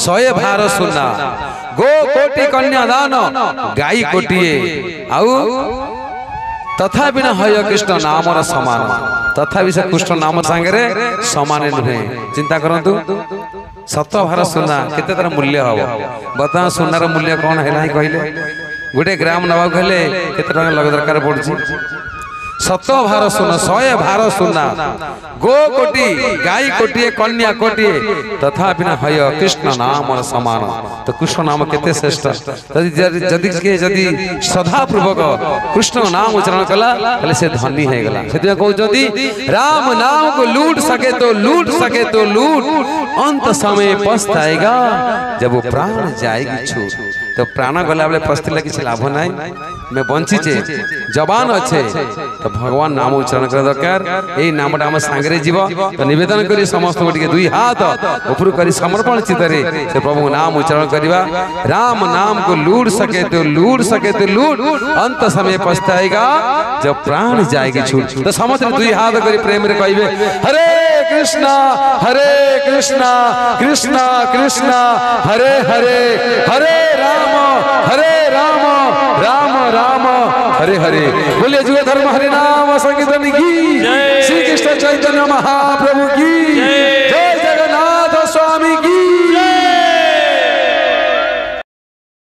शहे भार सुना गो कोटि कन्या दान गाई कोटिए आउ तथापि न हय कृष्ण नामर समान तथापि से कृष्ण नाम सांगे समान नुहे चिंता करंतु सत भार सुना केते तार मूल्य हम बता सुनार मूल्य कौन है कहले गोटे ग्राम नवा कहले केते टका लग दरकार पड़छि सत भार सुना शहे भार सुना गो कोटि गाई कोटिए कन्या कोटिए तथापि न हय कृष्ण नाम समान तो कृष्ण नाम केते श्रेष्ठ जदि श्रद्धा पूर्वक कृष्ण नाम उच्चारण कला ताले से धनी है गला सेते कहउजदी राम नाम को लूट सके तो लूट अंत समय पछताएगा जब वो प्राण जाएगी छूट तो प्राण गला बेले पछतिले किछ लाभ नाही मैं बंचीचे जवान अच्छे तो भगवान नाम उच्चारण कर दरकार यही नामटा आम सांगे जीव तो निवेदन करी समस्त टे दुई हाथ ऊपर कर समर्पण चित्तरे से प्रभु नाम उच्चारण करवा राम नाम को लूट सके तो लूट अंत समय पछताएगा जब प्राण जाएगी छूट तो समस्त दुई हाथ करी प्रेम रे कहबे हरे कृष्णा कृष्णा कृष्णा हरे हरे हरे राम राम राम हरे हरे बोलिए जुए धर्म हरे नाम संकीर्तन की श्री कृष्ण चैतन्य महाप्रभु की